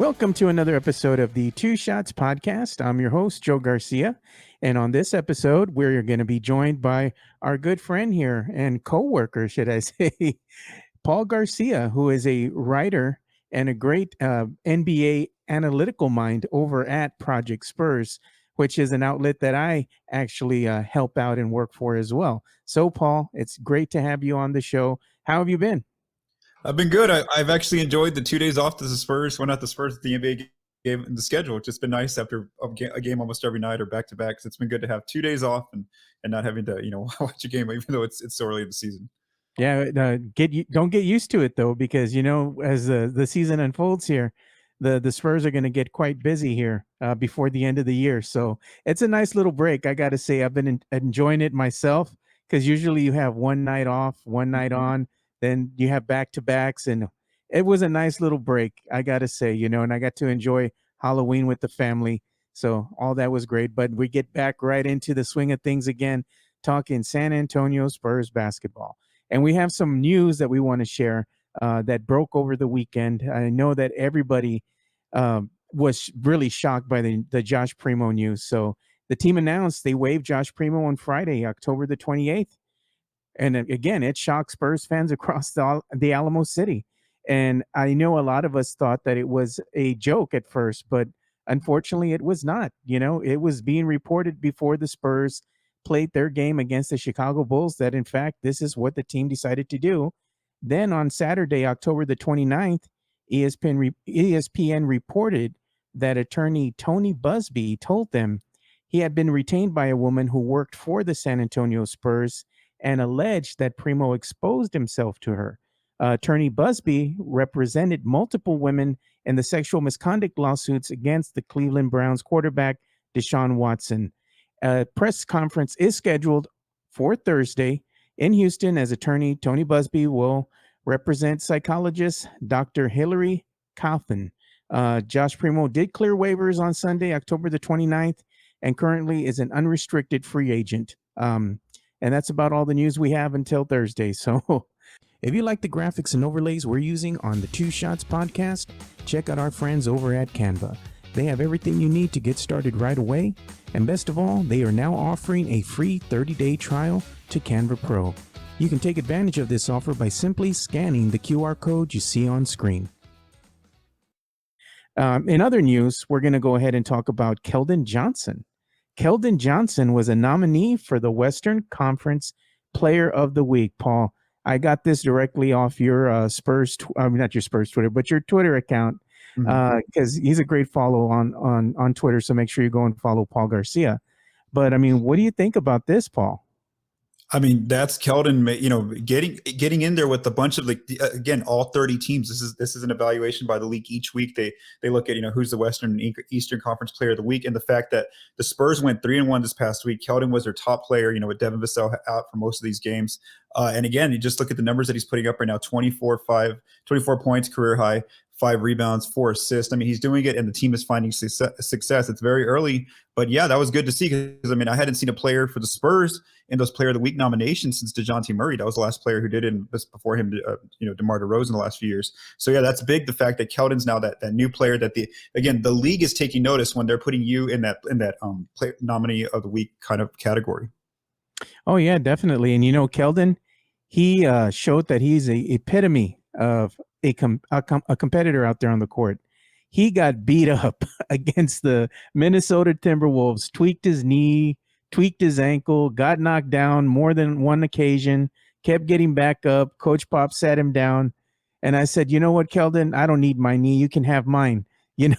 Welcome to another episode of the Two Shots Podcast. I'm your host, Joe Garcia. And on this episode, we're going to be joined by our good friend here and co-worker, should I say, Paul Garcia, who is a writer and a great NBA analytical mind over at Project Spurs, which is an outlet that I actually help out and work for as well. So, Paul, it's great to have you on the show. How have you been? I've been good. I've actually enjoyed the 2 days off to the Spurs. Well, not the Spurs, the NBA game in the schedule. It's just been nice after a game almost every night or back to back. So it's been good to have 2 days off and not having to watch a game even though it's so early in the season. Yeah, don't get used to it though, because as the season unfolds here, the Spurs are going to get quite busy here before the end of the year. So it's a nice little break. I got to say, I've been enjoying it myself, because usually you have one night off, one night on, then you have back to backs, and it was a nice little break. I got to say, and I got to enjoy Halloween with the family. So all that was great. But we get back right into the swing of things again, talking San Antonio Spurs basketball. And we have some news that we want to share that broke over the weekend. I know that everybody was really shocked by the Josh Primo news. So the team announced they waived Josh Primo on Friday, October the 28th. And again, it shocked Spurs fans across the Alamo City. And I know a lot of us thought that it was a joke at first, but unfortunately it was not. It was being reported before the Spurs played their game against the Chicago Bulls that, in fact, this is what the team decided to do. Then on Saturday, October the 29th, ESPN reported that attorney Tony Buzbee told them he had been retained by a woman who worked for the San Antonio Spurs and alleged that Primo exposed himself to her. Attorney Buzbee represented multiple women in the sexual misconduct lawsuits against the Cleveland Browns quarterback Deshaun Watson. A press conference is scheduled for Thursday in Houston, as attorney Tony Buzbee will represent psychologist Dr. Hillary Cauthen. Josh Primo did clear waivers on Sunday, October the 29th, and currently is an unrestricted free agent. And that's about all the news we have until Thursday. So if you like the graphics and overlays we're using on the Two Shots podcast, check out our friends over at Canva. They have everything you need to get started right away. And best of all, they are now offering a free 30-day trial to Canva Pro. You can take advantage of this offer by simply scanning the QR code you see on screen. In other news, we're going to go ahead and talk about Keldon Johnson. Keldon Johnson was a nominee for the Western Conference Player of the Week. Paul, I got this directly off your Spurs, not your Spurs Twitter, but your Twitter account, because he's a great follow on Twitter. So make sure you go and follow Paul Garcia. But I mean, what do you think about this, Paul? I mean, that's Keldon, getting in there with a bunch of again, all 30 teams. This is an evaluation by the league each week. They look at who's the Western and Eastern Conference Player of the Week, and the fact that the Spurs went 3-1 this past week. Keldon was their top player. With Devin Vassell out for most of these games. And again, you just look at the numbers that he's putting up right now: 24 points, career high, 5 rebounds, 4 assists. I mean, he's doing it, and the team is finding success. It's very early, but yeah, that was good to see, because I hadn't seen a player for the Spurs in those Player of the Week nominations since DeJounte Murray. That was the last player who did it, before him, DeMar DeRozan in the last few years. So yeah, that's big. The fact that Keldon's now that new player that the league is taking notice when they're putting you in that player nominee of the week kind of category. Oh yeah, definitely. And Keldon, he showed that he's a epitome of a competitor out there on the court. He got beat up against the Minnesota Timberwolves, tweaked his knee, tweaked his ankle, got knocked down more than one occasion, kept getting back up. Coach Pop sat him down. And I said, you know what, Keldon, I don't need my knee. You can have mine.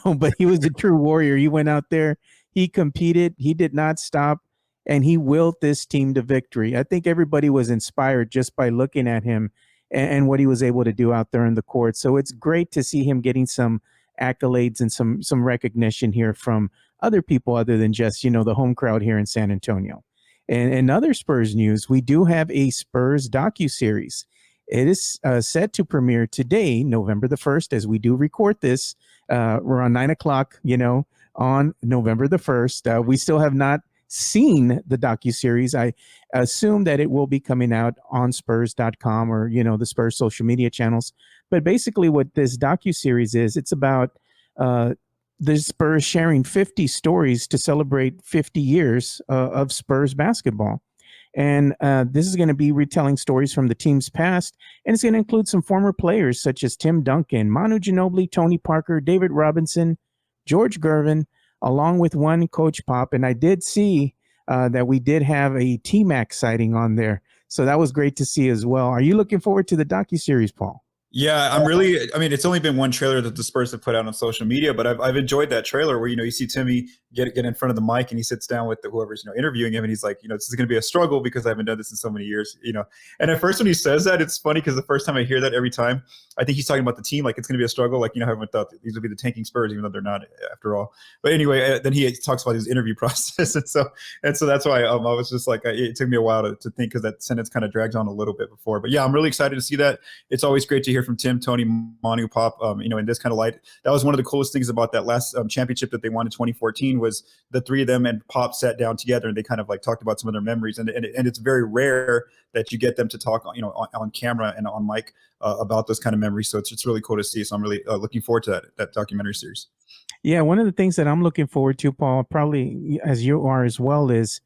But he was a true warrior. He went out there, he competed, he did not stop, and he willed this team to victory. I think everybody was inspired just by looking at him and what he was able to do out there in the court. So it's great to see him getting some accolades and some recognition here from other people other than just, the home crowd here in San Antonio. And in other Spurs news, we do have a Spurs docuseries. It is set to premiere today, November the 1st, as we do record this. We're on 9 o'clock, on November the 1st. We still have not seen the docuseries. I assume that it will be coming out on Spurs.com or, the Spurs social media channels. But basically what this docuseries is, it's about uh, the Spurs sharing 50 stories to celebrate 50 years of Spurs basketball. And this is going to be retelling stories from the team's past, and it's going to include some former players such as Tim Duncan, Manu Ginobili, Tony Paker, David Robinson, George Gervin, along with one Coach Pop. And I did see that we did have a T-Mac sighting on there. So that was great to see as well. Are you looking forward to the docuseries, Paul? Yeah, I'm really. I mean, it's only been one trailer that the Spurs have put out on social media, but I've enjoyed that trailer where you see Timmy get in front of the mic and he sits down with whoever's interviewing him and he's like, this is going to be a struggle because I haven't done this in so many years. And at first when he says that, it's funny because the first time I hear that every time, I think he's talking about the team, like it's going to be a struggle, like everyone thought these would be the tanking Spurs, even though they're not after all. But anyway, then he talks about his interview process, and so that's why I was just like, it took me a while to think because that sentence kind of drags on a little bit before. But yeah, I'm really excited to see that. It's always great to hear from Tim, Tony, Manu, Pop, in this kind of light. That was one of the coolest things about that last championship that they won in 2014 was the three of them and Pop sat down together and they kind of like talked about some of their memories. And it's very rare that you get them to talk, on camera and on mic about those kind of memories. So it's really cool to see. So I'm really looking forward to that documentary series. Yeah, one of the things that I'm looking forward to, Paul, probably as you are as well, is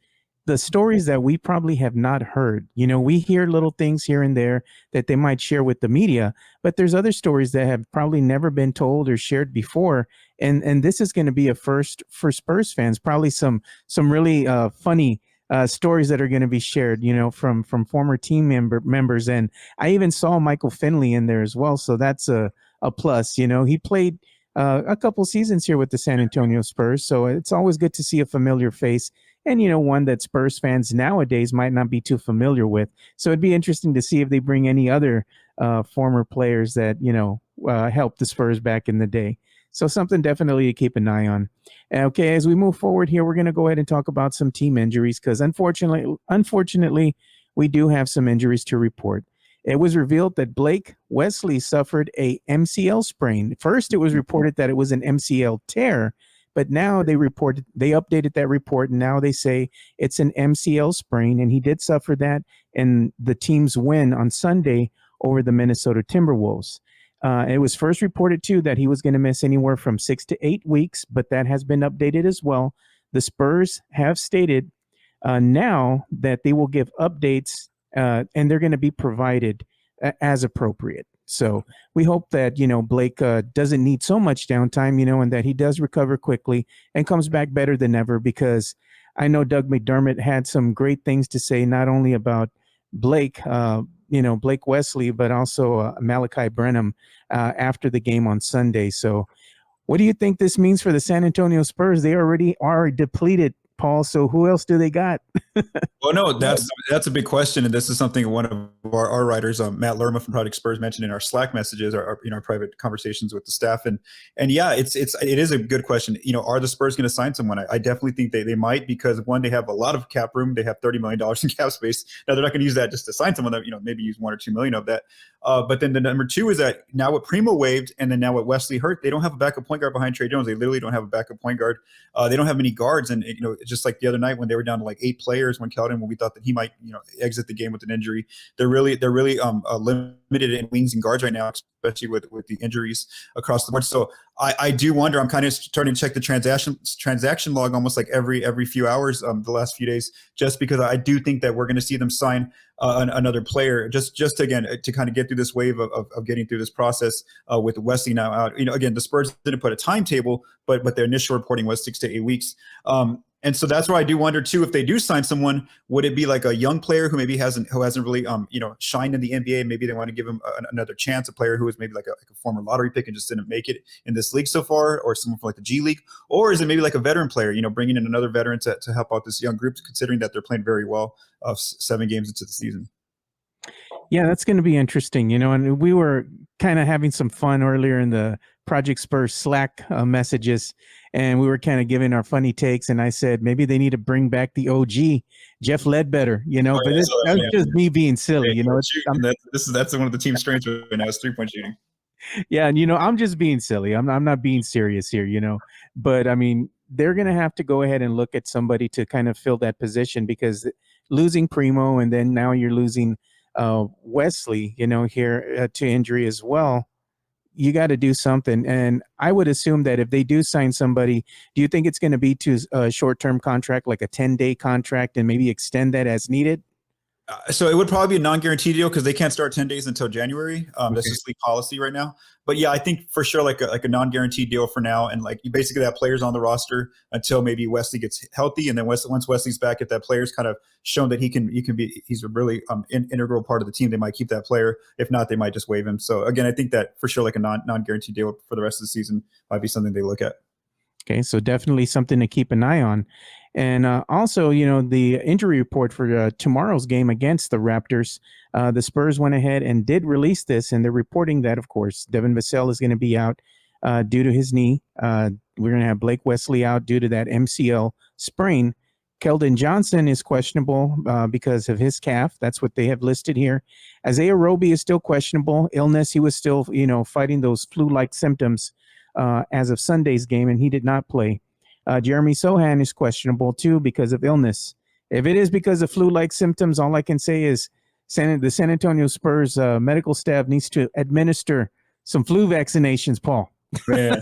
the stories that we probably have not heard. We hear little things here and there that they might share with the media, but there's other stories that have probably never been told or shared before. And this is going to be a first for Spurs fans, probably some really funny stories that are going to be shared, from former team members. And I even saw Michael Finley in there as well. So that's a plus. He played a couple seasons here with the San Antonio Spurs. So it's always good to see a familiar face and, one that Spurs fans nowadays might not be too familiar with. So it'd be interesting to see if they bring any other former players that, helped the Spurs back in the day. So something definitely to keep an eye on. Okay, as we move forward here, we're going to go ahead and talk about some team injuries because unfortunately, we do have some injuries to report. It was revealed that Blake Wesley suffered a MCL sprain. First, it was reported that it was an MCL tear, but now they updated that report, and now they say it's an MCL sprain, and he did suffer that in the team's win on Sunday over the Minnesota Timberwolves. It was first reported, too, that he was going to miss anywhere from 6 to 8 weeks, but that has been updated as well. The Spurs have stated now that they will give updates and they're going to be provided as appropriate. So we hope that, Blake doesn't need so much downtime, and that he does recover quickly and comes back better than ever, because I know Doug McDermott had some great things to say, not only about Blake, Blake Wesley, but also Malachi Brenham after the game on Sunday. So what do you think this means for the San Antonio Spurs? They already are depleted, Paul. So who else do they got? Well, no, that's a big question, and this is something one of our writers, Matt Lerma from Project Spurs, mentioned in our Slack messages, our private conversations with the staff, and yeah, it is a good question. Are the Spurs going to sign someone? I definitely think they might, because one, they have a lot of cap room. They have $30 million in cap space. Now they're not going to use that just to sign someone. That maybe use 1 or 2 million of that. But then the number two is that now with Primo waived, and then now with Wesley hurt, they don't have a backup point guard behind Trey Jones. They literally don't have a backup point guard. They don't have many guards, and just like the other night when they were down to like 8 players when Keldon, when we thought that he might exit the game with an injury, they're really limited in wings and guards right now, especially with the injuries across the board. So I do wonder. I'm kind of starting to check the transaction log almost like every few hours the last few days, just because I do think that we're going to see them sign another player, just again to kind of get through this wave of getting through this process with Wesley now out. Again, the Spurs didn't put a timetable, but their initial reporting was 6 to 8 weeks. And so that's why I do wonder too, if they do sign someone, would it be like a young player who maybe hasn't really shined in the NBA? Maybe they want to give him another chance, a player who was maybe like a former lottery pick and just didn't make it in this league so far, or someone from like the G League, or is it maybe like a veteran player, bringing in another veteran to help out this young group, considering that they're playing very well 7 games into the season. Yeah, that's going to be interesting, and we were kind of having some fun earlier in the Project Spurs Slack messages, and we were kind of giving our funny takes, and I said maybe they need to bring back the OG, Jeff Ledbetter, but that's just me being silly, That's one of the team's strengths right now is 3-point shooting. Yeah, and I'm just being silly. I'm not being serious here, but I mean, they're going to have to go ahead and look at somebody to kind of fill that position, because losing Primo and then now you're losing Wesley, here to injury as well. you got to do something. And I would assume that if they do sign somebody, do you think it's going to be to a short-term contract, like a 10-day contract, and maybe extend that as needed? So it would probably be a non-guaranteed deal because they can't start 10 days until January. That's just league policy right now. But yeah, I think for sure like a non-guaranteed deal for now. And like you basically have players on the roster until maybe Wesley gets healthy. And then once Wesley's back, if that player's kind of shown that he's a really integral part of the team, they might keep that player. If not, they might just waive him. So again, I think that for sure like a non-guaranteed deal for the rest of the season might be something they look at. Okay, so definitely something to keep an eye on. And also, the injury report for tomorrow's game against the Raptors, the Spurs went ahead and did release this, and they're reporting that, of course, Devin Vassell is going to be out due to his knee. We're going to have Blake Wesley out due to that MCL sprain. Keldon Johnson is questionable because of his calf. That's what they have listed here. Isaiah Roby is still questionable. Illness, he was still, fighting those flu-like symptoms as of Sunday's game, and he did not play. Jeremy Sohan is questionable too because of illness. If it is because of flu-like symptoms, all I can say is the San Antonio Spurs medical staff needs to administer some flu vaccinations, Paul. Man,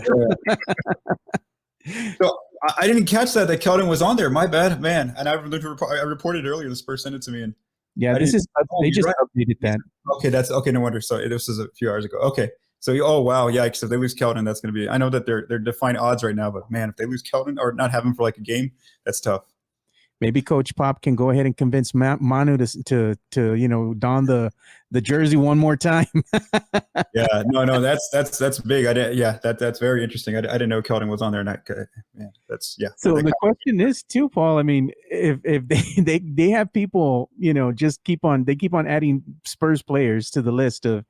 so I didn't catch that Keldon was on there. My bad, man. And I reported earlier. The Spurs sent it to me, and yeah, they just updated that. Okay, that's okay. No wonder. So this was a few hours ago. Okay. So, oh, wow. Yeah. So if they lose Keldon, that's going to be, I know that they're defined odds right now, but man, if they lose Keldon or not have him for like a game, that's tough. Maybe Coach Pop can go ahead and convince Manu to don the jersey one more time. Yeah, no, that's big. That's very interesting. I didn't know Keldon was on there. So the question is too, Paul. I mean, if they have people, just keep on adding Spurs players to the list of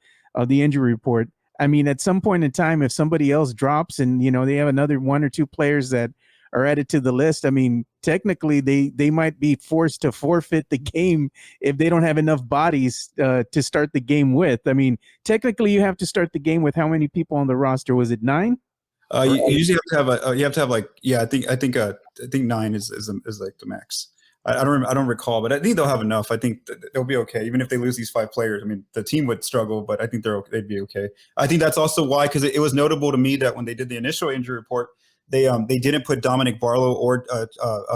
the injury report. I mean, at some point in time, if somebody else drops and, they have another one or two players that are added to the list, I mean, technically they might be forced to forfeit the game if they don't have enough bodies to start the game with. I mean, technically you have to start the game with how many people on the roster? Was it 9? You usually have to have I think 9 is like the max. I don't recall, but I think they'll have enough. I think they'll be okay. Even if they lose these 5 players, I mean, the team would struggle, but I think they'd be okay. I think that's also why, because it was notable to me that when they did the initial injury report, they didn't put Dominic Barlow or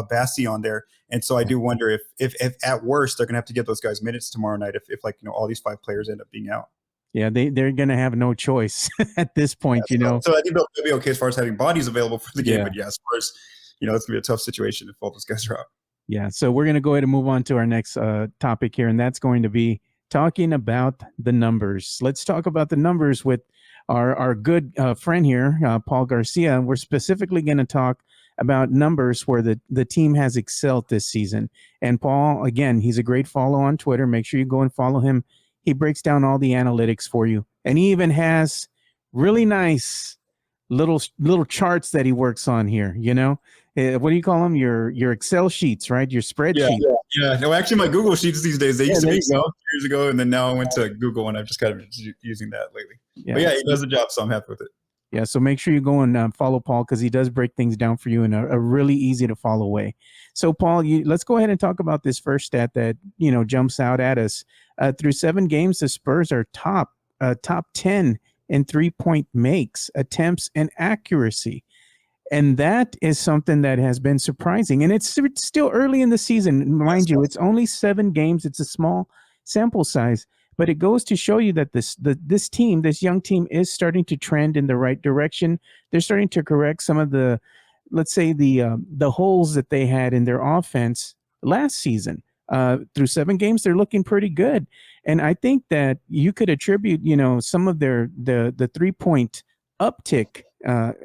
Bassi on there. And so I do wonder if at worst, they're going to have to give those guys minutes tomorrow night if all these 5 players end up being out. Yeah, they're going to have no choice at this point, So I think they'll be okay as far as having bodies available for the game. But yeah, Spurs, it's going to be a tough situation if all those guys are out. Yeah, so we're going to go ahead and move on to our next topic here, and that's going to be talking about the numbers. Let's talk about the numbers with our good friend here, Paul Garcia. We're specifically going to talk about numbers where the team has excelled this season. And Paul, again, he's a great follow on Twitter. Make sure you go and follow him. He breaks down all the analytics for you, and he even has really nice little charts that he works on here. What do you call them? Your Excel sheets, right? Your spreadsheet. Yeah. No, actually, my Google sheets these days, they used to be years ago, and then now I went to Google, and I've just kind of using that lately. Yeah. But yeah, he does the job, so I'm happy with it. Yeah, so make sure you go and follow Paul because he does break things down for you in a really easy to follow way. So, Paul, let's go ahead and talk about this first stat that jumps out at us. Through 7 games, the Spurs are top 10 in 3-point makes, attempts, and accuracy. And that is something that has been surprising. And it's still early in the season. Mind you, it's only 7 games. It's a small sample size. But it goes to show you that this young team is starting to trend in the right direction. They're starting to correct some of the, let's say, the holes that they had in their offense last season. Through 7 games, they're looking pretty good. And I think that you could attribute, some of the 3-point uptick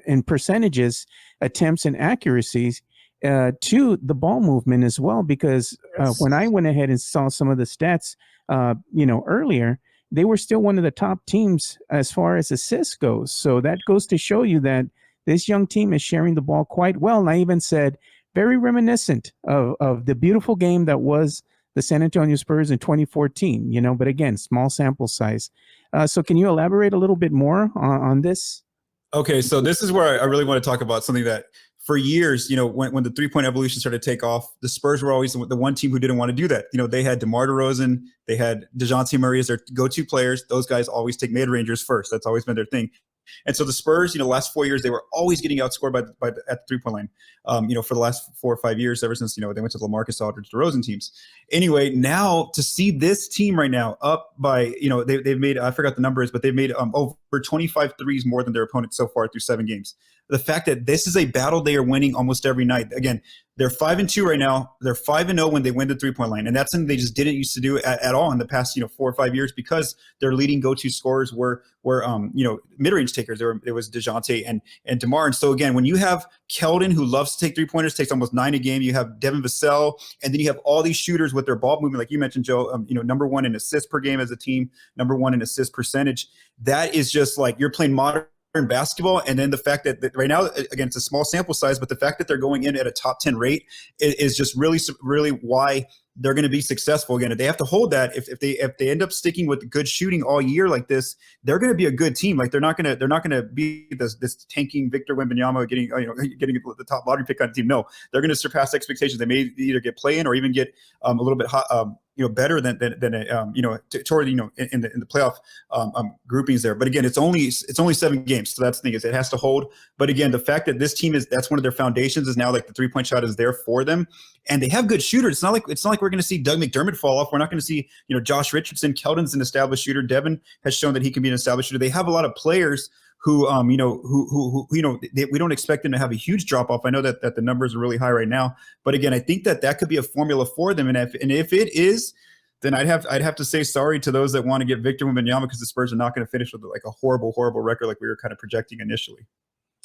in percentages, attempts, and accuracies to the ball movement as well. Because when I went ahead and saw some of the stats, earlier, they were still one of the top teams as far as assists goes. So that goes to show you that this young team is sharing the ball quite well. And I even said very reminiscent of the beautiful game that was the San Antonio Spurs in 2014, but again, small sample size. So can you elaborate a little bit more on this? Okay, so this is where I really want to talk about something that for years, when the 3-point evolution started to take off, the Spurs were always the one team who didn't want to do that. They had DeMar DeRozan, they had DeJounte Murray as their go-to players. Those guys always take mid-rangers first. That's always been their thing. And so the Spurs, last 4 years, they were always getting outscored at the 3-point line. For the last 4 or 5 years, ever since, they went to the LaMarcus Aldridge, DeRozan teams. Anyway, now to see this team right now up by, they've made, I forgot the numbers, but they've made over 25 threes more than their opponents so far through 7 games. The fact that this is a battle they are winning almost every night. Again, they're 5-2 right now. They're 5-0 when they win the 3-point line, and that's something they just didn't used to do at all in the past 4 or 5 years, because their leading go-to scorers were mid-range takers. It was DeJounte and DeMar. And so again, when you have Keldon, who loves to take 3-pointers, takes almost 9 a game. You have Devin Vassell, and then you have all these shooters with their ball movement, like you mentioned, Joe. Number 1 in assists per game as a team, number 1 in assist percentage. That is just like you're playing modern basketball. And then the fact that right now, again, it's a small sample size, but the fact that they're going in at a top 10 rate is just really why they're going to be successful. Again, if they have to hold that, if they end up sticking with good shooting all year like this, they're going to be a good team. Like they're not going to be this tanking Victor Wembanyama getting the top lottery pick on the team. No, they're going to surpass expectations. They may either get play in or even get a little bit hot, better than toward in the playoff groupings there. But again, it's only 7 games, so that's the thing, is it has to hold. But again, the fact that this team that's one of their foundations, is now like the 3-point shot is there for them, and they have good shooters. It's not like we're going to see Doug McDermott fall off. We're not going to see Josh Richardson. Keldon's an established shooter. Devin has shown that he can be an established shooter. They have a lot of players who we don't expect them to have a huge drop off. I know that the numbers are really high right now, but again, I think that could be a formula for them. And if it is, then I'd have to say sorry to those that want to get Victor Wembanyama, because the Spurs are not going to finish with like a horrible record like we were kind of projecting initially.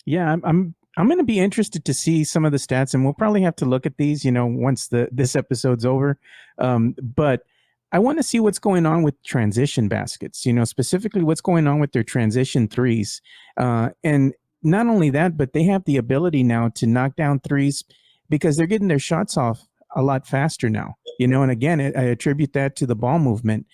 Yeah, I'm going to be interested to see some of the stats, and we'll probably have to look at these, once this episode's over. But I want to see what's going on with transition baskets, specifically what's going on with their transition threes. And not only that, but they have the ability now to knock down threes because they're getting their shots off a lot faster now, and again, I attribute that to the ball movement,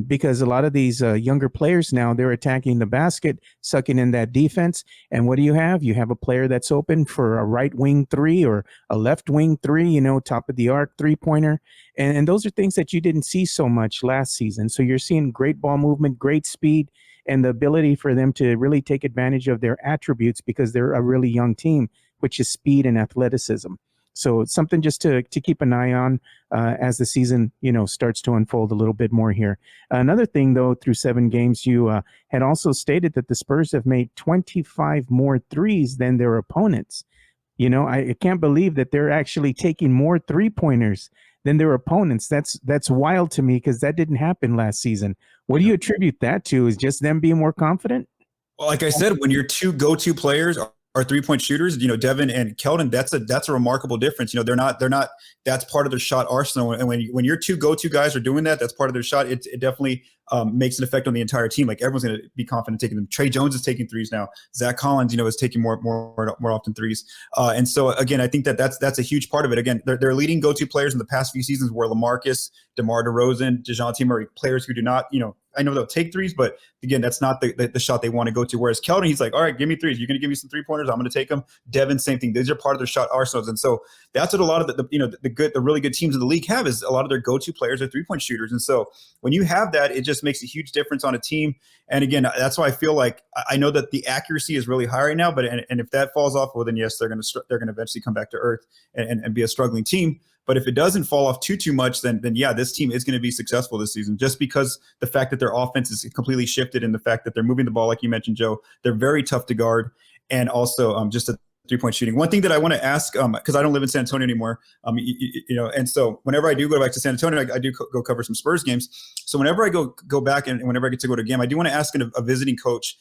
because a lot of these younger players now, they're attacking the basket, sucking in that defense. And what do you have? You have a player that's open for a right wing 3 or a left wing 3, top of the arc 3-pointer. And those are things that you didn't see so much last season. So you're seeing great ball movement, great speed, and the ability for them to really take advantage of their attributes, because they're a really young team, which is speed and athleticism. So it's something just to keep an eye on as the season, starts to unfold a little bit more here. Another thing, though, through 7 games, you had also stated that the Spurs have made 25 more threes than their opponents. I can't believe that they're actually taking more 3-pointers than their opponents. That's wild to me, because that didn't happen last season. What do you attribute that to? Is just them being more confident? Well, like I said, when your 2 go-to players are 3-point shooters, Devin and Keldon, that's a remarkable difference. They're not, that's part of their shot arsenal. And when your 2 go-to guys are doing that, that's part of their shot. It definitely makes an effect on the entire team. Like everyone's going to be confident taking them. Trey Jones is taking threes now. Zach Collins, is taking more often threes. And so again, I think that's a huge part of it. Again, their leading go-to players in the past few seasons were LaMarcus, DeMar DeRozan, DeJounte Murray, players who do not, I know they'll take threes, but again, that's not the shot they want to go to. Whereas Keldon, he's like, all right, give me threes. You're going to give me some 3-pointers. I'm going to take them. Devin, same thing. These are part of their shot arsenals. And so that's what a lot of the really good teams in the league have, is a lot of their go-to players are 3-point shooters. And so when you have that, it just makes a huge difference on a team. And again, that's why I feel like, I know that the accuracy is really high right now, but and if that falls off, well, then yes, they're going to eventually come back to earth and be a struggling team. But if it doesn't fall off too much, then yeah, this team is going to be successful this season, just because the fact that their offense is completely shifted, and the fact that they're moving the ball, like you mentioned, Joe, they're very tough to guard, and also just a 3-point shooting. One thing that I want to ask, because I don't live in San Antonio anymore, and so whenever I do go back to San Antonio, I do go cover some Spurs games. So whenever I go back and whenever I get to go to a game, I do want to ask a visiting coach,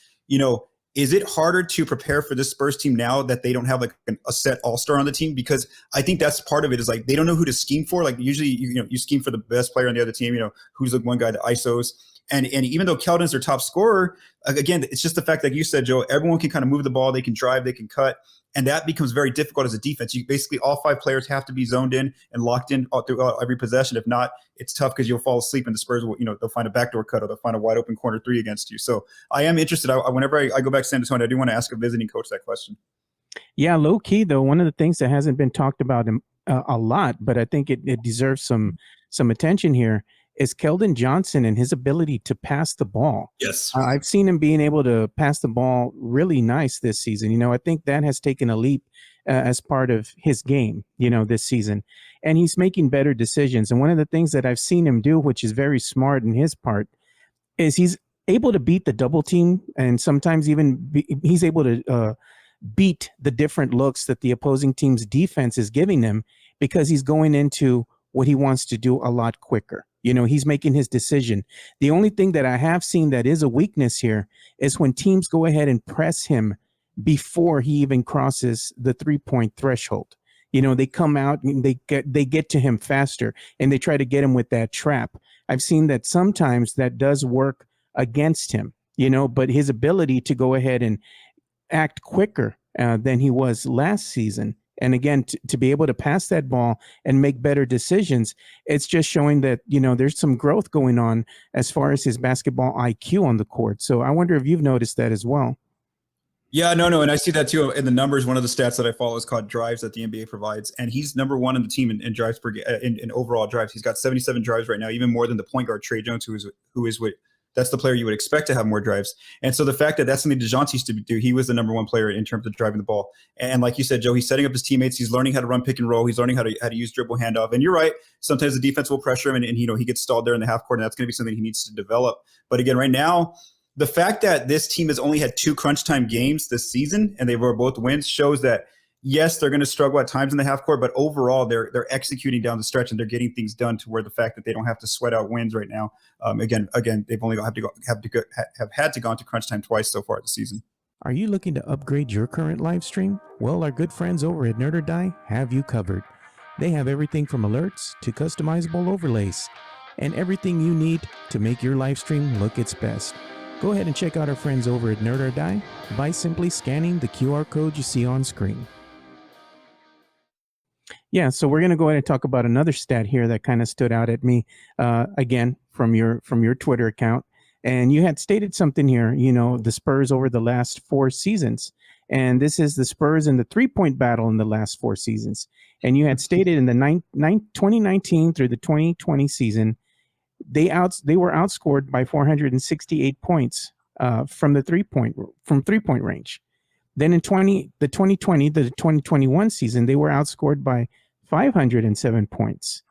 is it harder to prepare for this Spurs team now that they don't have like a set all-star on the team? Because I think that's part of it, is like they don't know who to scheme for. Like usually, you scheme for the best player on the other team, who's the one guy that ISOs. And even though Keldon's their top scorer, again, it's just the fact, like you said, Joe, everyone can kind of move the ball, they can drive, they can cut. And that becomes very difficult as a defense. You basically, all 5 players have to be zoned in and locked in throughout every possession. If not, it's tough, because you'll fall asleep, and the Spurs will, they'll find a backdoor cut, or they'll find a wide open corner 3 against you. So I am interested. Whenever I go back to San Antonio, I do want to ask a visiting coach that question. Yeah, low key though, one of the things that hasn't been talked about a lot, but I think it deserves some attention here, is Keldon Johnson and his ability to pass the ball. Yes. I've seen him being able to pass the ball really nice this season. I think that has taken a leap as part of his game, this season. And he's making better decisions. And one of the things that I've seen him do, which is very smart in his part, is he's able to beat the double team. And sometimes even he's able to beat the different looks that the opposing team's defense is giving him, because he's going into what he wants to do a lot quicker. He's making his decision. The only thing that I have seen that is a weakness here is when teams go ahead and press him before he even crosses the 3-point threshold. They come out and they get to him faster, and they try to get him with that trap. I've seen that sometimes that does work against him, but his ability to go ahead and act quicker than he was last season, and again, to be able to pass that ball and make better decisions, it's just showing that, there's some growth going on as far as his basketball IQ on the court. So I wonder if you've noticed that as well. Yeah, no. And I see that too in the numbers. One of the stats that I follow is called drives that the NBA provides. And he's number one in the team in drives per in overall drives. He's got 77 drives right now, even more than the point guard Trey Jones, who is what that's the player you would expect to have more drives. And so the fact that that's something DeJounte used to do, he was the number one player in terms of driving the ball. And like you said, Joe, he's setting up his teammates. He's learning how to run pick and roll. He's learning how to use dribble handoff. And you're right. Sometimes the defense will pressure him and he gets stalled there in the half court. And that's going to be something he needs to develop. But again, right now, the fact that this team has only had 2 crunch time games this season and they were both wins shows that, yes, they're going to struggle at times in the half court, but overall they're executing down the stretch and they're getting things done to where the fact that they don't have to sweat out wins right now. Again, they've only have had to go into crunch time twice so far this season. Are you looking to upgrade your current live stream? Well, our good friends over at Nerd or Die have you covered. They have everything from alerts to customizable overlays and everything you need to make your live stream look its best. Go ahead and check out our friends over at Nerd or Die by simply scanning the QR code you see on screen. Yeah, so we're going to go ahead and talk about another stat here that kind of stood out at me, again, from your Twitter account. And you had stated something here, the Spurs over the last 4 seasons. And this is the Spurs in the 3-point battle in the last 4 seasons. And you had stated in the 2019 through the 2020 season, they were outscored by 468 points from 3-point range. Then in the 2020 to the 2021 season, they were outscored by 507 points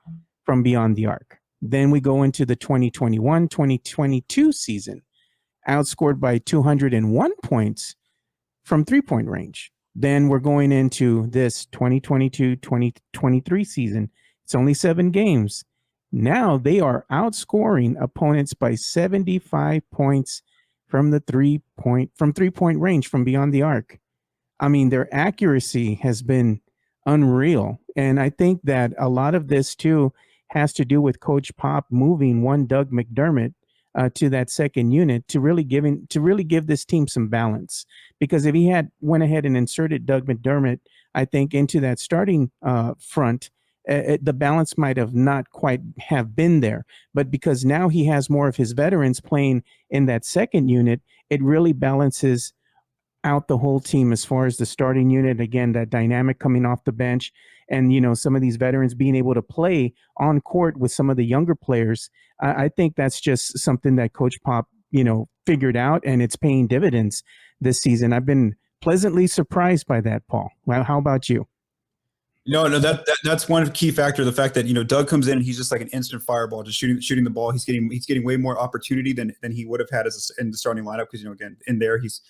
from beyond the arc. Then we go into the 2021-2022 season, outscored by 201 points from 3-point range. Then we're going into this 2022-2023 season. It's only 7 games. Now they are outscoring opponents by 75 points from the 3-point range from beyond the arc. I mean, their accuracy has been unreal. And I think that a lot of this too has to do with Coach Pop moving one Doug McDermott to that second unit to really give this team some balance. Because if he had went ahead and inserted Doug McDermott, I think, into that starting front, the balance might have not quite have been there. But because now he has more of his veterans playing in that second unit, it really balances out the whole team as far as the starting unit. Again, that dynamic coming off the bench and, some of these veterans being able to play on court with some of the younger players. I think that's just something that Coach Pop, figured out, and it's paying dividends this season. I've been pleasantly surprised by that, Paul. Well, how about you? No, that's one key factor. The fact that Doug comes in and he's just like an instant fireball, just shooting the ball. He's getting way more opportunity than he would have had in the starting lineup because again in there he's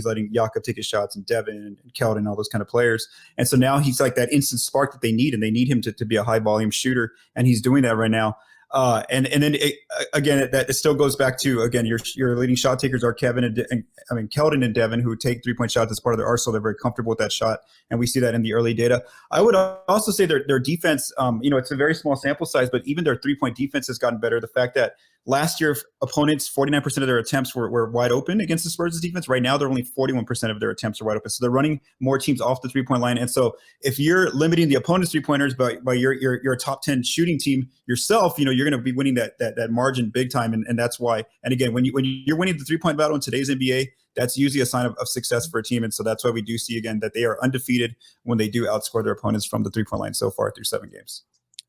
letting Jakob take his shots and Devin and Keldon and all those kind of players. And so now he's like that instant spark that they need, and they need him to be a high volume shooter, and he's doing that right now. And then it still goes back to, again, your leading shot takers are Keldon and Devin, who take 3-point shots as part of their arsenal. They're very comfortable with that shot, and we see that in the early data. I would also say their defense, it's a very small sample size, but even their 3-point defense has gotten better. The fact that last year opponents, 49% of their attempts were wide open against the Spurs' defense. Right now, they're only 41% of their attempts are wide open. So they're running more teams off the 3-point line. And so if you're limiting the opponent's 3-pointers by your top 10 shooting team yourself, you're going to be winning that margin big time. And that's why. And again, when you're winning the 3-point battle in today's NBA, that's usually a sign of success for a team. And so that's why we do see again that they are undefeated when they do outscore their opponents from the 3-point line so far through 7 games.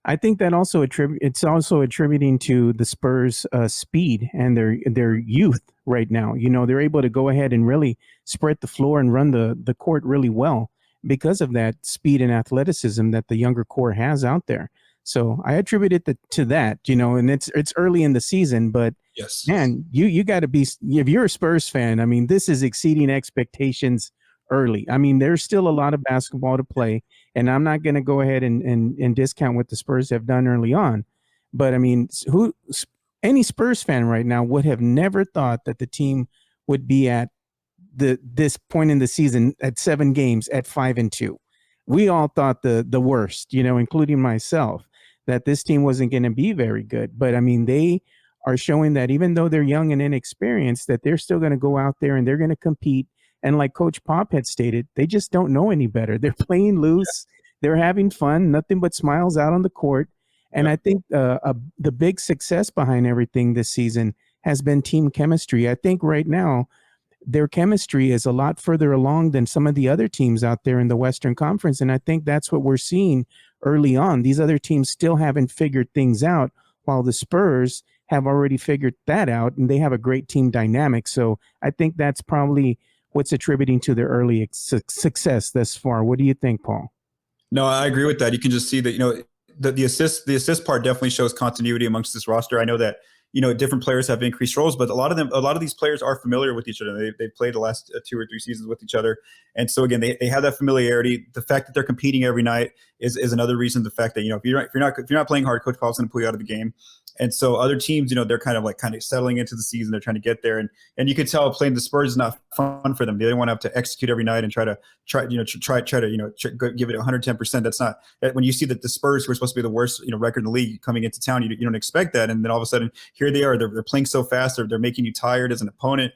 I think that also it's also attributing to the Spurs' speed and their youth right now. They're able to go ahead and really spread the floor and run the court really well because of that speed and athleticism that the younger core has out there. So I attribute it to that. And it's early in the season, but Yes. man, you got to be, if you're a Spurs fan, I mean, this is exceeding expectations early. I mean, there's still a lot of basketball to play, and I'm not going to go ahead and discount what the Spurs have done early on. But I mean, any Spurs fan right now would have never thought that the team would be at this point in the season at 7 games at 5-2. We all thought the worst, including myself, that this team wasn't going to be very good. But I mean, they are showing that even though they're young and inexperienced, that they're still going to go out there and they're going to compete. And like Coach Pop had stated, they just don't know any better. They're playing loose. They're having fun, nothing but smiles out on the court. And I think the big success behind everything this season has been team chemistry. I think right now their chemistry is a lot further along than some of the other teams out there in the Western Conference. And I think that's what we're seeing early on. These other teams still haven't figured things out, while the Spurs have already figured that out, and they have a great team dynamic. So I think that's probably what's attributing to their early success thus far. What do you think, Paul? No, I agree with that. You can just see that, the assist part definitely shows continuity amongst this roster. I know that, different players have increased roles, but a lot of these players are familiar with each other. They've played the last 2 or 3 seasons with each other. And so again, they have that familiarity. The fact that they're competing every night is another reason. The fact that, if you're not playing hard, Coach Paul's going to pull you out of the game. And so other teams, they're kind of settling into the season. They're trying to get there. And you can tell playing the Spurs is not fun for them. They don't want to have to execute every night and try to give it 110%. That's not, when you see that the Spurs, who are supposed to be the worst, record in the league, coming into town, you don't expect that. And then all of a sudden here they are, they're playing so fast. They're making you tired as an opponent.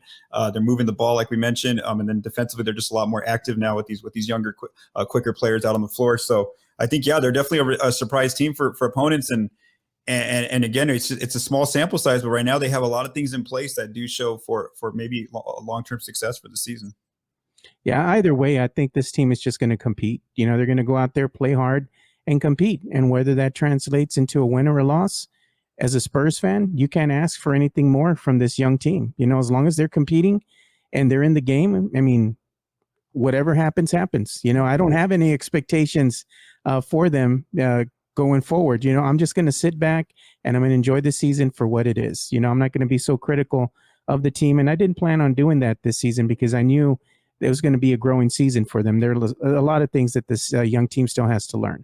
They're moving the ball, like we mentioned. And then defensively, they're just a lot more active now with these younger, quicker players out on the floor. So I think, they're definitely a surprise team for opponents. And again, it's a small sample size, but right now they have a lot of things in place that do show for maybe long-term success for the season. Yeah, either way, I think this team is just going to compete. They're going to go out there, play hard, and compete. And whether that translates into a win or a loss, as a Spurs fan, you can't ask for anything more from this young team. As long as they're competing and they're in the game, I mean, whatever happens, happens. I don't have any expectations for them going forward. I'm just going to sit back and I'm going to enjoy the season for what it is. I'm not going to be so critical of the team. And I didn't plan on doing that this season because I knew it was going to be a growing season for them. There are a lot of things that this young team still has to learn.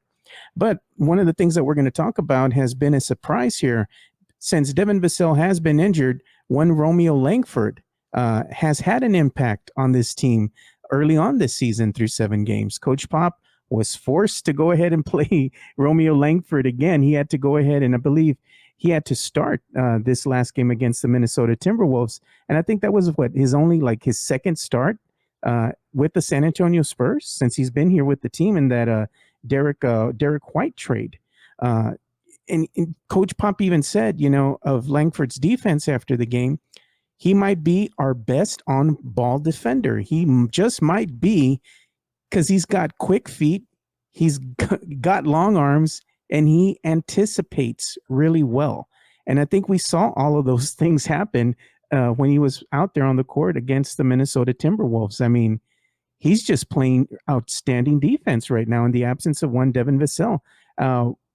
But one of the things that we're going to talk about has been a surprise here. Since Devin Vassell has been injured, one Romeo Langford has had an impact on this team early on this season through 7 games. Coach Pop was forced to go ahead and play Romeo Langford again. He had to go ahead and I believe he had to start this last game against the Minnesota Timberwolves. And I think that was his second start with the San Antonio Spurs since he's been here with the team in that Derek White trade. And Coach Pop even said, of Langford's defense after the game, he might be our best on-ball defender. He just might be, because he's got quick feet, he's got long arms, and he anticipates really well. And I think we saw all of those things happen when he was out there on the court against the Minnesota Timberwolves. I mean, he's just playing outstanding defense right now in the absence of one Devin Vassell.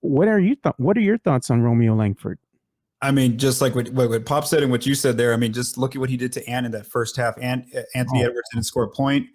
What are your thoughts on Romeo Langford? I mean, just like what Pop said and what you said there, I mean, just look at what he did to Ant in that first half. And Anthony Edwards didn't score a point.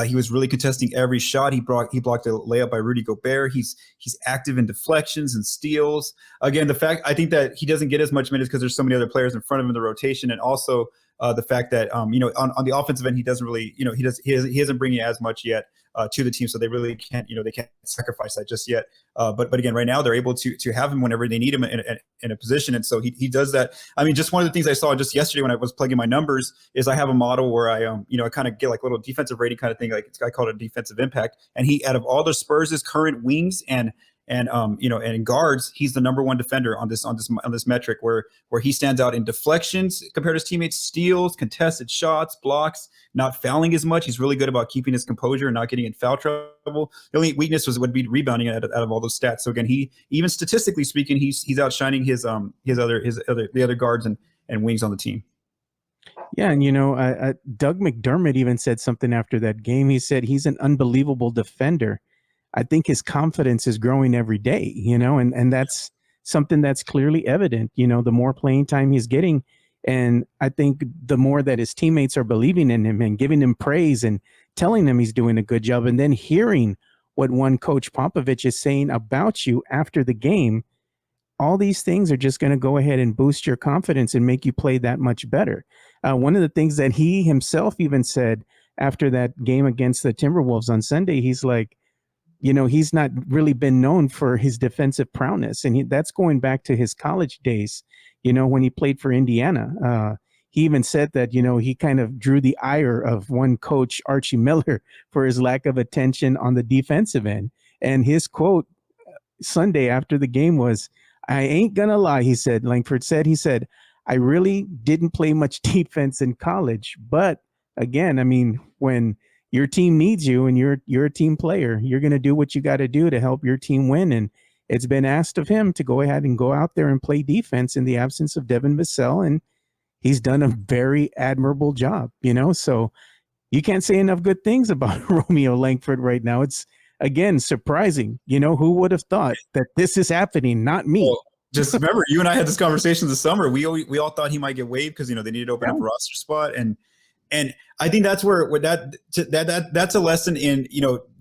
He was really contesting every shot. He blocked a layup by Rudy Gobert. He's active in deflections and steals. Again, I think that he doesn't get as much minutes because there's so many other players in front of him in the rotation, and also the fact that on the offensive end he doesn't really he isn't bringing as much yet to the team, so they really can't they can't sacrifice that just yet. But again, right now they're able to have him whenever they need him in a position, and so he does that. I mean, just one of the things I saw just yesterday when I was plugging my numbers is I have a model where I kind of get like a little defensive rating kind of thing, like I call it a defensive impact. And he, out of all the Spurs' current wings and And and in guards, he's the number one defender on this metric where he stands out in deflections compared to his teammates, steals, contested shots, blocks, not fouling as much. He's really good about keeping his composure and not getting in foul trouble. The only weakness would be rebounding out of all those stats. So again, he, even statistically speaking, he's outshining the other guards and wings on the team. Yeah, and Doug McDermott even said something after that game. He said he's an unbelievable defender. I think his confidence is growing every day, and that's something that's clearly evident, the more playing time he's getting. And I think the more that his teammates are believing in him and giving him praise and telling him he's doing a good job, and then hearing what one coach Popovich is saying about you after the game, all these things are just going to go ahead and boost your confidence and make you play that much better. One of the things that he himself even said after that game against the Timberwolves on Sunday, he's like, he's not really been known for his defensive prowess. And that's going back to his college days, when he played for Indiana. He even said that, he kind of drew the ire of one coach, Archie Miller, for his lack of attention on the defensive end. And his quote Sunday after the game was, "I ain't gonna lie," he said, Langford said, "I really didn't play much defense in college. But again, I mean, when your team needs you and you're a team player, you're going to do what you got to do to help your team win." And it's been asked of him to go ahead and go out there and play defense in the absence of Devin Vassell. And he's done a very admirable job, so you can't say enough good things about Romeo Langford right now. It's, again, surprising. Who would have thought that this is happening? Not me. Well, just remember, you and I had this conversation this summer. We all thought he might get waived because they needed to open up a roster spot, and I think that's where that's a lesson in,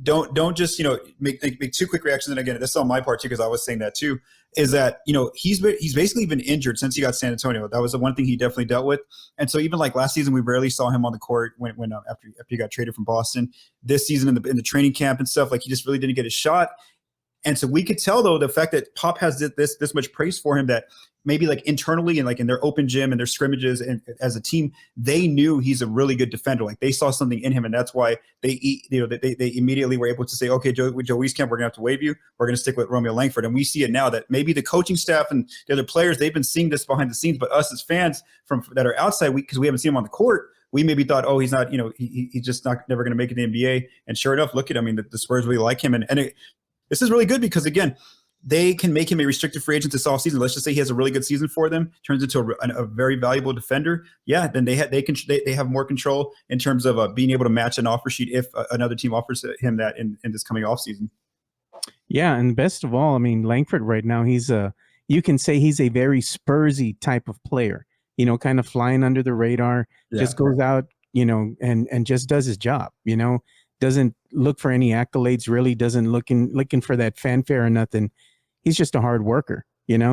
don't just make two quick reactions. And again, this is on my part too, because I was saying that too, is that he's basically been injured since he got San Antonio. That was the one thing he definitely dealt with. And so even like last season, we barely saw him on the court when after he got traded from Boston. This season in the training camp and stuff, like he just really didn't get a shot. And so we could tell, though, the fact that Pop has this much praise for him, that maybe like internally and like in their open gym and their scrimmages and as a team, they knew he's a really good defender. Like they saw something in him, and that's why they immediately were able to say, okay, Joe Wieskamp, we're gonna have to waive you. We're gonna stick with Romeo Langford. And we see it now that maybe the coaching staff and the other players, they've been seeing this behind the scenes, but us as fans that are outside, because we haven't seen him on the court, we maybe thought, oh, he's not, he's just never going to make it in the NBA. And sure enough, look at him. I mean, the Spurs really like him, this is really good because, again, they can make him a restricted free agent this offseason. Let's just say he has a really good season for them, turns into a very valuable defender. Yeah, then they have more control in terms of being able to match an offer sheet if another team offers him that in this coming offseason. Yeah, and best of all, I mean, Langford right now, you can say he's a very Spursy type of player. Kind of flying under the radar, just goes out, and just does his job. Doesn't look for any accolades, really doesn't looking for that fanfare or nothing. He's just a hard worker,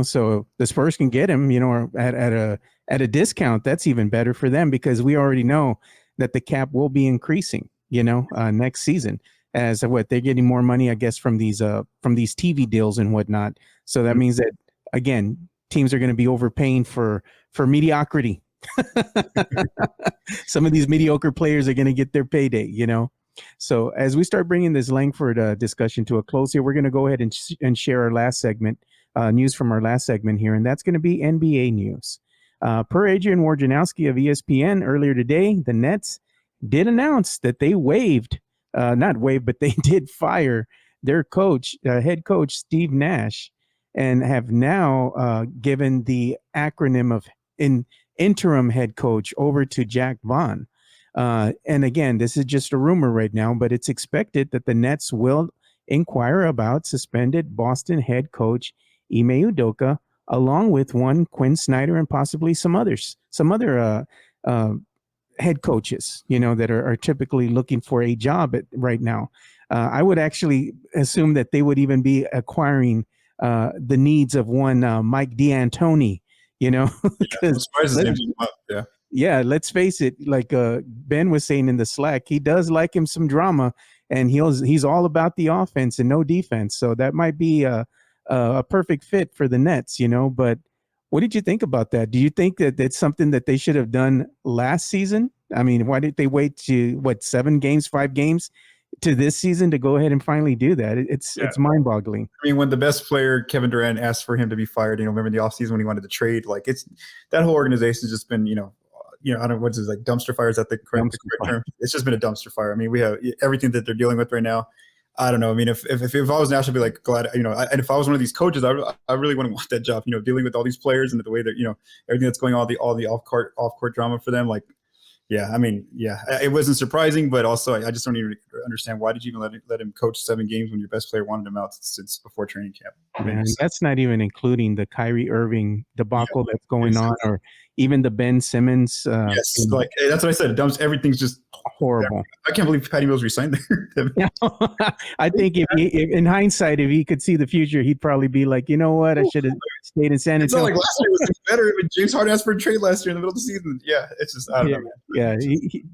so the Spurs can get him, at a discount. That's even better for them because we already know that the cap will be increasing, next season as they're getting more money, I guess, from these TV deals and whatnot. So that means that, again, teams are going to be overpaying for mediocrity. Some of these mediocre players are going to get their payday, So as we start bringing this Langford discussion to a close here, we're going to go ahead and share our last segment, news from our last segment here, and that's going to be NBA news. Per Adrian Wojnarowski of ESPN earlier today, the Nets did announce that they but they did fire their coach, head coach Steve Nash, and have now given the acronym of interim head coach over to Jack Vaughn. And again, this is just a rumor right now, but it's expected that the Nets will inquire about suspended Boston head coach Ime Udoka, along with one Quinn Snyder and possibly some other head coaches, that are typically looking for a job right now. I would actually assume that they would even be acquiring the needs of one Mike D'Antoni, because yeah, let's face it, like Ben was saying in the Slack, he does like him some drama, and he's all about the offense and no defense. So that might be a perfect fit for the Nets, But what did you think about that? Do you think that it's something that they should have done last season? I mean, why did they wait to 5 games to this season to go ahead and finally do that. It's mind-boggling. I mean, when the best player, Kevin Durant, asked for him to be fired, remember in the offseason when he wanted to trade, like that whole organization's just been, I don't know what's it, like dumpster fire. Is that the correct term? It's just been a dumpster fire. I mean, we have everything that they're dealing with right now. I don't know. I mean, if I was Nash, I'd be like glad, and if I was one of these coaches, I really wouldn't want that job, dealing with all these players and the way that, everything that's going on, all the off court drama for them. Like, yeah, I mean, yeah, it wasn't surprising, but also I just don't even understand why did you even let him coach 7 games when your best player wanted him out since before training camp. Man, that's not even including the Kyrie Irving debacle that's going on, or even the Ben Simmons. Yes, like that's what I said. Everything's just horrible. I can't believe Patty Mills resigned there. I think if in hindsight, if he could see the future, he'd probably be like, you know what, I should have stayed in San Antonio. It's not like last year was better. When James Harden asked for a trade last year in the middle of the season. Yeah, it's just I don't know. Man. Yeah,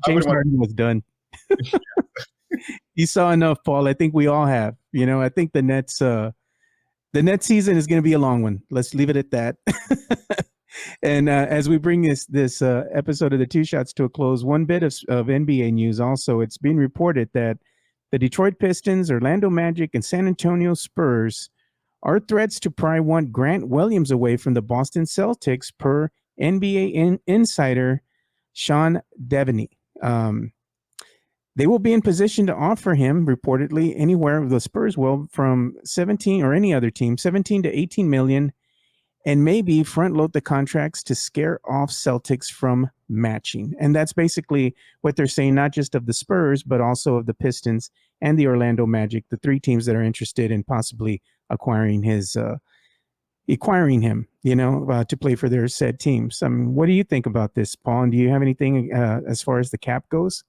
James Harden was done. He saw enough, Paul. I think we all have. I think the Nets season is going to be a long one. Let's leave it at that. And as we bring this episode of the Two Shots to a close, one bit of NBA news also. It's been reported that the Detroit Pistons, Orlando Magic, and San Antonio Spurs are threats to pry one Grant Williams away from the Boston Celtics, per NBA insider Sean Devaney. They will be in position to offer him, reportedly, anywhere the Spurs will, from 17 or any other team, 17 to 18 million, and maybe front load the contracts to scare off Celtics from matching. And that's basically what they're saying, not just of the Spurs, but also of the Pistons and the Orlando Magic, the 3 teams that are interested in possibly acquiring him, to play for their said teams. I mean, what do you think about this, Paul? And do you have anything as far as the cap goes?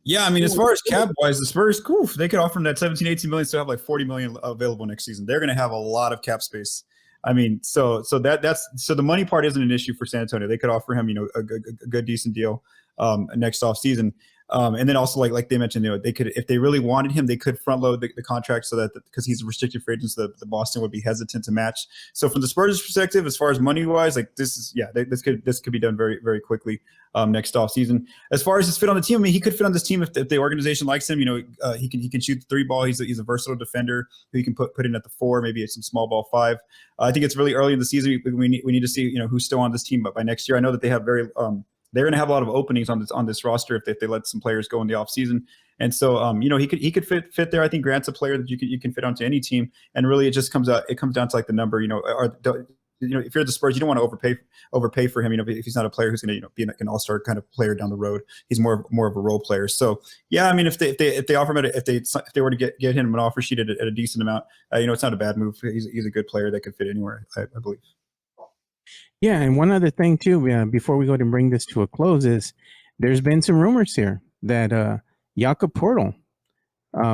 Yeah, I mean, as far as cap wise, the Spurs, cool. They could offer them that 17, 18 million, so have like 40 million available next season. They're going to have a lot of cap space. I mean, so the money part isn't an issue for San Antonio. They could offer him, a good, decent deal next off season. And then also like they mentioned, they could, if they really wanted him, they could front load the contract so that because he's a restricted free agent, so that the Boston would be hesitant to match. So from the Spurs' perspective, as far as money wise, like this could be done very, very quickly next off season. As far as his fit on the team, I mean, he could fit on this team if the organization likes him. He can shoot the 3-ball. He's a versatile defender who you can put in at the 4, maybe at some small ball 5. I think it's really early in the season. We need to see who's still on this team. But by next year, I know that they have they're going to have a lot of openings on this roster if they let some players go in the offseason. And so, he could fit there. I think Grant's a player that you can fit onto any team. And really, it just comes down to like the number. If you're the Spurs, you don't want to overpay for him. If he's not a player who's going to be an all-star kind of player down the road, he's more of a role player. So yeah, I mean, if they offer him if they were to get him an offer sheet at a decent amount, it's not a bad move. He's a good player that could fit anywhere, I believe. Yeah, and one other thing too, before we go ahead and bring this to a close, is there's been some rumors here that Jakob Poeltl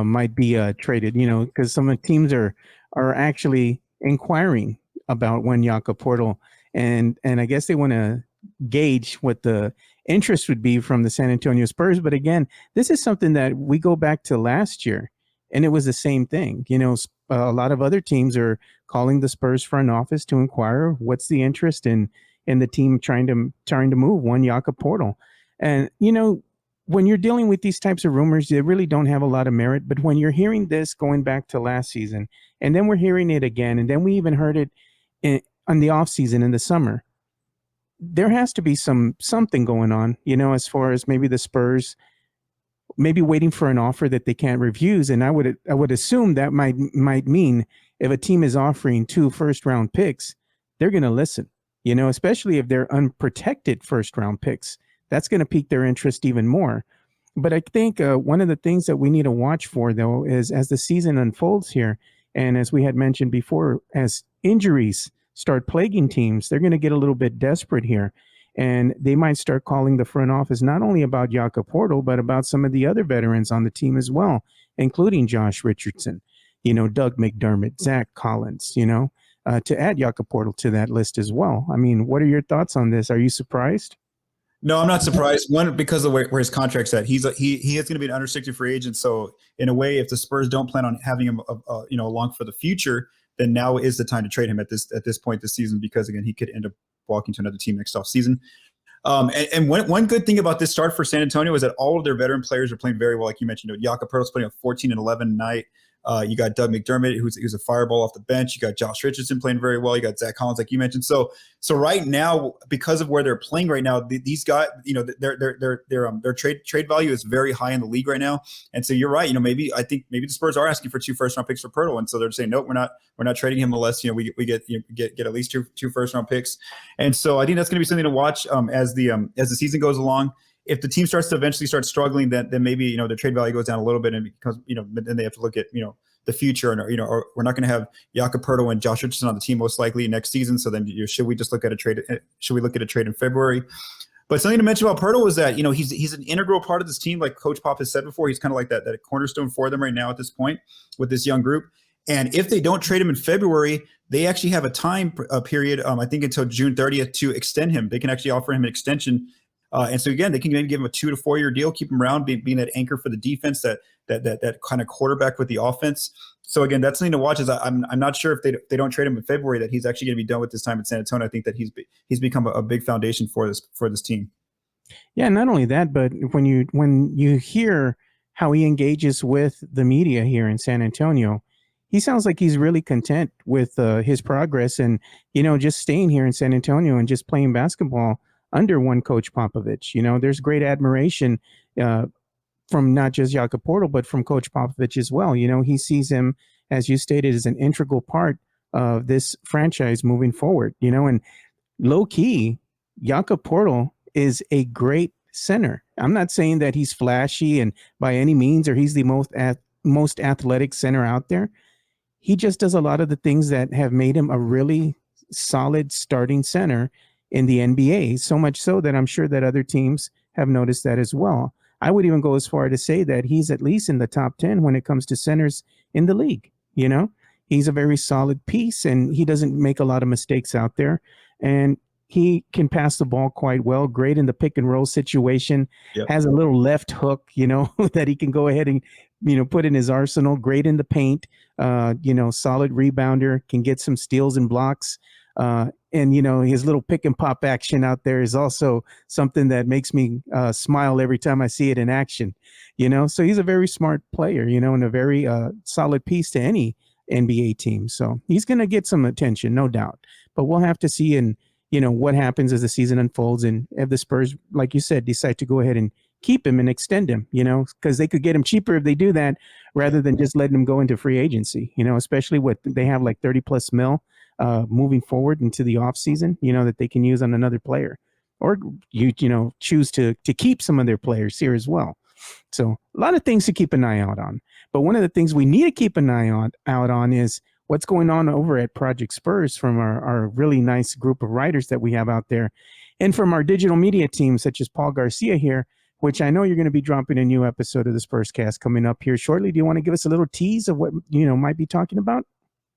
might be traded. Because some of the teams are actually inquiring about when Jakob Poeltl, and I guess they want to gauge what the interest would be from the San Antonio Spurs. But again, this is something that we go back to last year, and it was the same thing. A lot of other teams are calling the Spurs front office to inquire what's the interest in the team trying to move one Jakob Poeltl. And when you're dealing with these types of rumors, they really don't have a lot of merit. But when you're hearing this going back to last season, and then we're hearing it again, and then we even heard it on the off season in the summer, there has to be something going on. As far as maybe the Spurs maybe waiting for an offer that they can't refuse. And I would assume that might mean if a team is offering 2 first-round picks, they're going to listen, especially if they're unprotected first-round picks. That's going to pique their interest even more. But I think one of the things that we need to watch for, though, is as the season unfolds here, and as we had mentioned before, as injuries start plaguing teams, they're going to get a little bit desperate here. And they might start calling the front office not only about Jakob Poeltl, but about some of the other veterans on the team as well, including Josh Richardson, Doug McDermott, Zach Collins, to add Jakob Poeltl to that list as well. I mean, what are your thoughts on this? Are you surprised? No, I'm not surprised. One, because of where his contract's at. He is going to be an unrestricted free agent. So in a way, if the Spurs don't plan on having him, along for the future, then now is the time to trade him at this point this season, because again, he could end up walking to another team next off season. And one good thing about this start for San Antonio is that all of their veteran players are playing very well. Like you mentioned, Jakob Poeltl's playing a 14 and 11 tonight. You got Doug McDermott, who's a fireball off the bench. You got Josh Richardson playing very well. You got Zach Collins, like you mentioned. So right now, because of where they're playing right now, these guys, their trade value is very high in the league right now. And so you're right. Maybe the Spurs are asking for 2 first-round picks for Poeltl, and so they're saying nope, we're not trading him unless we get at least two first-round picks. And so I think that's going to be something to watch as the season goes along. If the team starts to eventually start struggling, then maybe the trade value goes down a little bit, and because then they have to look at the future, and or we're not going to have Jakob Poeltl and Josh Richardson on the team most likely next season. So then should we just look at a trade? Should we look at a trade in February? But something to mention about Poeltl is that he's an integral part of this team, like Coach Pop has said before. He's kind of like that cornerstone for them right now at this point with this young group. And if they don't trade him in February, they actually have a time period, I think until June 30th, to extend him. They can actually offer him an extension. And so again, they can maybe give him a 2 to 4 year deal, keep him around, being that anchor for the defense, that kind of quarterback with the offense. So again, that's something to watch. Is I'm not sure if they don't trade him in February that he's actually going to be done with his time at San Antonio. I think that he's become a big foundation for this team. Yeah, not only that, but when you hear how he engages with the media here in San Antonio, he sounds like he's really content with his progress and just staying here in San Antonio and just playing basketball under one Coach Popovich. There's great admiration from not just Jakob Poeltl, but from Coach Popovich as well. He sees him, as you stated, as an integral part of this franchise moving forward. And low key, Jakob Poeltl is a great center. I'm not saying that he's flashy and by any means, or he's the most athletic center out there. He just does a lot of the things that have made him a really solid starting center in the NBA, so much so that I'm sure that other teams have noticed that as well. I would even go as far to say that he's at least in the top 10 when it comes to centers in the league. He's a very solid piece, and he doesn't make a lot of mistakes out there. And he can pass the ball quite well, great in the pick and roll situation, yep. Has a little left hook, that he can go ahead and, put in his arsenal, great in the paint, solid rebounder, can get some steals and blocks. And his little pick and pop action out there is also something that makes me smile every time I see it in action. So he's a very smart player, and a very solid piece to any NBA team. So he's going to get some attention, no doubt. But we'll have to see what happens as the season unfolds, and if the Spurs, like you said, decide to go ahead and keep him and extend him, because they could get him cheaper if they do that rather than just letting him go into free agency, especially what they have like 30 plus mil moving forward into the off season, that they can use on another player, or choose to keep some of their players here as well. So a lot of things to keep an eye out on. But one of the things we need to keep an eye out on is what's going on over at Project Spurs from our really nice group of writers that we have out there, and from our digital media team, such as Paul Garcia here, which I know you're going to be dropping a new episode of the Spurs Cast coming up here shortly. Do you want to give us a little tease of what might be talking about?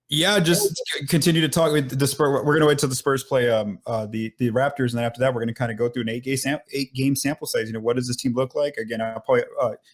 Yeah, just continue to talk with the Spurs. We're going to wait till the Spurs play the Raptors, and then after that, we're going to kind of go through an 8-game sample size. What does this team look like? Again, I'll probably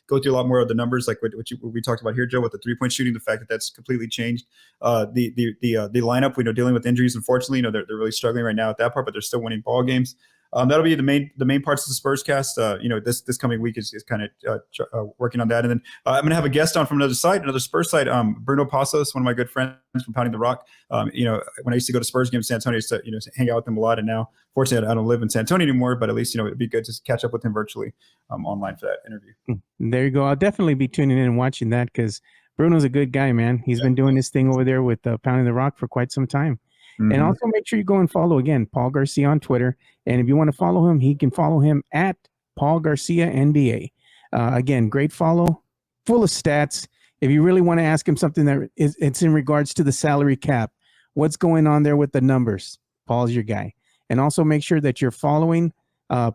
go through a lot more of the numbers, like what we talked about here, Joe, with the 3-point shooting, the fact that that's completely changed. The lineup, dealing with injuries, unfortunately, they're really struggling right now at that part, but they're still winning ball games. That'll be the main parts of the Spurs Cast. This coming week is kind of working on that, and then I'm going to have a guest on from another Spurs site, Bruno Passos, one of my good friends from Pounding the Rock. When I used to go to Spurs games in San Antonio, I used to hang out with him a lot, and now fortunately I don't live in San Antonio anymore. But at least it'd be good to catch up with him virtually online for that interview. There you go. I'll definitely be tuning in and watching that because Bruno's a good guy, man. He's been doing this thing over there with Pounding the Rock for quite some time. Mm-hmm. And also make sure you go and follow, again, Paul Garcia on Twitter. And if you want to follow him, he can follow him at Paul Garcia NBA. Again, great follow, full of stats. If you really want to ask him something it's in regards to the salary cap, what's going on there with the numbers, Paul's your guy. And also make sure that you're following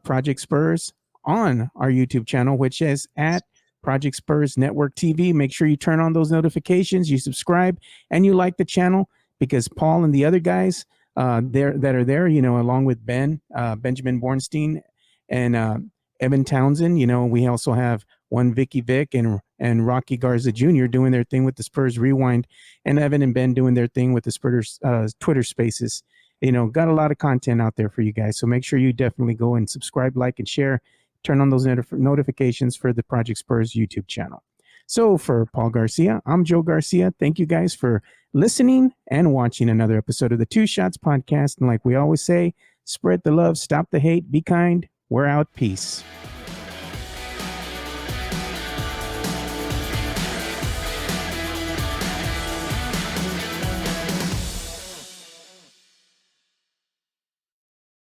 Project Spurs on our YouTube channel, which is at Project Spurs Network TV. Make sure you turn on those notifications, you subscribe, and you like the channel. Because Paul and the other guys that are there, along with Benjamin Bornstein and Evan Townsend, we also have one Vicky Vick and Rocky Garza Jr. doing their thing with the Spurs Rewind, and Evan and Ben doing their thing with the Spurs Twitter Spaces. got a lot of content out there for you guys. So make sure you definitely go and subscribe, like, and share. Turn on those notifications for the Project Spurs YouTube channel. So for Paul Garcia, I'm Joe Garcia. Thank you guys for listening and watching another episode of the Two Shots Podcast. And like we always say, spread the love, stop the hate, be kind. We're out. Peace.